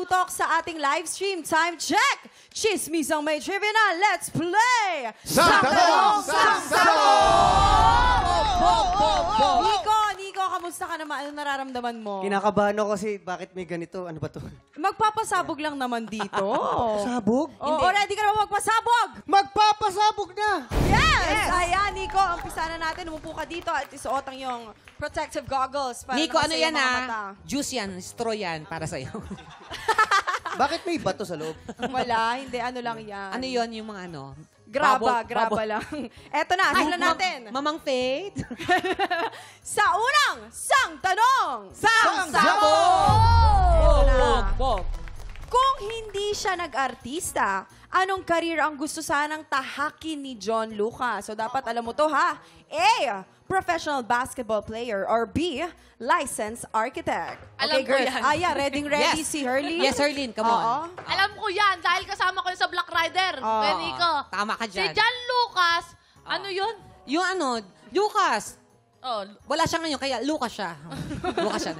tutok sa ating live stream. Time check! Chismisang may trivia na. Let's play! Saktanong Saktano! Nico, kamusta ka naman? Ano nararamdaman mo? Kinakabahan ako kasi bakit may ganito? Ano ba to? Magpapasabog lang naman dito. Sabog? Oo, ready ka naman magpasabog? Magpapasabog na! Yes! Ayan, Nico, umpisa na natin. Umupo ka dito at isuot ang iyong protective goggles. Para Nico, ano yan Juice. Juice yan, straw yan para sa'yo. Bakit may bato sa loob? Wala, hindi. Ano lang yan. Ano yon yung mga ano? Graba Bubble. lang. Eto na, simulan natin. Mamang Faith. Sa unang sang tanong! Bog. Kung hindi siya nag-artista, anong career ang gusto sanang tahakin ni John Lucas? So dapat alam mo to ha. A, professional basketball player. Or B, licensed architect. Alam ko yan. Yeah, ready Yes. si Hurley? Yes, Herlene, come on. Alam ko yan dahil kasama ko yun sa Black Rider. Kuya Nico. Tama ka Si dyan. John Lucas, ano yun? Yung ano, Lucas. Oh, Wala siya ngayon, kaya Lucas siya. Lucas siya.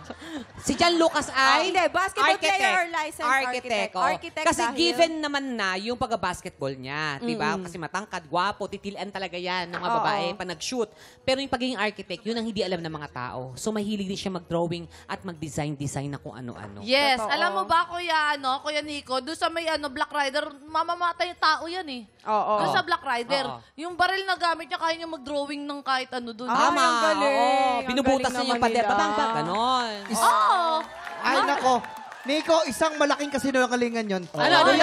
Si John Lucas ay... Hindi, basketball player or licensed architect? oo. Architect Kasi dahil- given naman na yung pag-basketball niya, di ba? Kasi matangkad, gwapo, titilan talaga yan ng mga babae pa nag-shoot. Pero yung pagiging architect, yun ang hindi alam ng mga tao. So mahilig din siya mag-drawing at mag-design na kung ano-ano. yes. Totoo. Alam mo ba, Kuya Nico, doon sa may Black Rider, mamamatay yung tao yan eh. Oo. Doon sa Black Rider. Oo. Yung baril na gamit niya, kaya niya mag-drawing ng kahit ano doon. Ah, Tama. ang galing. Oo. Ang Binubutas galing niya yung naman pader. nila. Babang, ganon. Oo. Ay, nako. Nico, isang malaking kasinungalingan yun. Ano yun?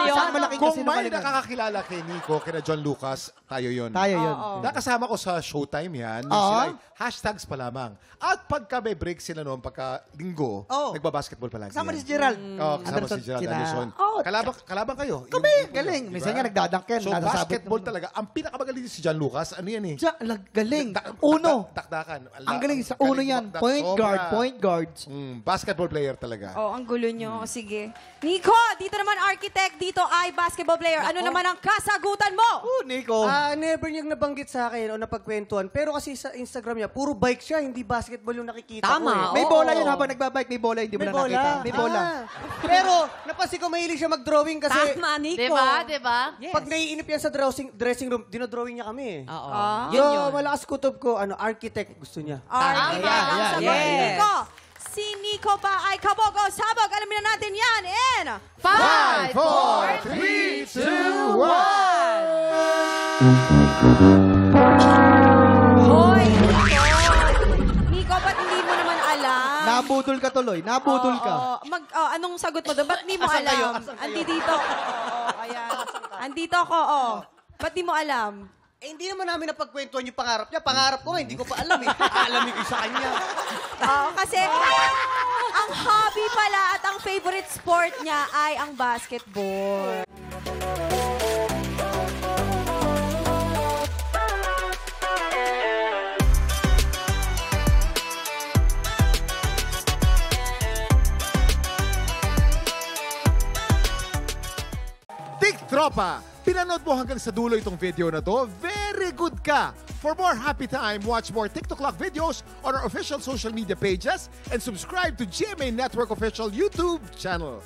Isang malaking Kung may kasinungalingan. nakakakilala kay Nico, kina John Lucas, tayo yun. Tayo yun. Nakasama ko sa Showtime yan. Oo. Sila ay hashtags pa lamang. At pagka may break sila noon, pagka linggo, Oo. nagbabasketball pa lagi. Kasama yan. ni si Gerald. Oo, kasama si Gerald sila. Anderson. Oh, Kalaban kayo. Kami, Yung- galing. diba? Minsan nga nagdadangken. So, nasasabit basketball naman. talaga. Ang pinakamagaling si John Lucas, ano yan eh? Galing. Uno. Takdakan. Ang galing sa uno yan. tumakdak, Point sobra. guard, point guards. Basketball player talaga. Oh, ang gulo nyo. Sige. Nico, dito naman architect, dito ay basketball player. Ano naman ang kasagutan mo? Nico. Never niyang nabanggit sa akin o napagkwentuhan. Pero kasi sa Instagram niya, puro bike siya, hindi basketball yung nakikita ko Tama. eh. May Oo. bola yun habang nagbabike. May bola, hindi mo na nakita. May bola. Pero napansin ko mahilig siya mag-drawing kasi Tama, Nico. Diba? Yes. pag naiinip yan sa dressing room, dinodrawing niya kami eh. Oo. So, Yun. malakas kutob ko, architect gusto niya. Architect ang yeah, sagot ni yes. Nico. Si Nico ba ay kabog o sabog? Alamin na natin yan in 5, 4, 3, 2, 1. Hoy, Nico, ba't hindi mo naman alam? Nabudol ka tuloy. Nabudol ka. Anong sagot mo doon? Ba't hindi mo Asan kayo? alam? Asan kayo? Andito. Ayan. Andito ako, Ba't di mo alam? Hindi naman namin napagkwentuhan yung pangarap niya. Pangarap ko nga, hindi ko pa alam eh. Aalamin ko sa kanya. Kasi ang hobby pala at ang favorite sport niya ay ang basketball. Tik Tropa! Pinanood mo hanggang sa dulo itong video na to? Very good ka! For more happy time, watch more TikTok Clock videos on our official social media pages and subscribe to GMA Network official YouTube channel.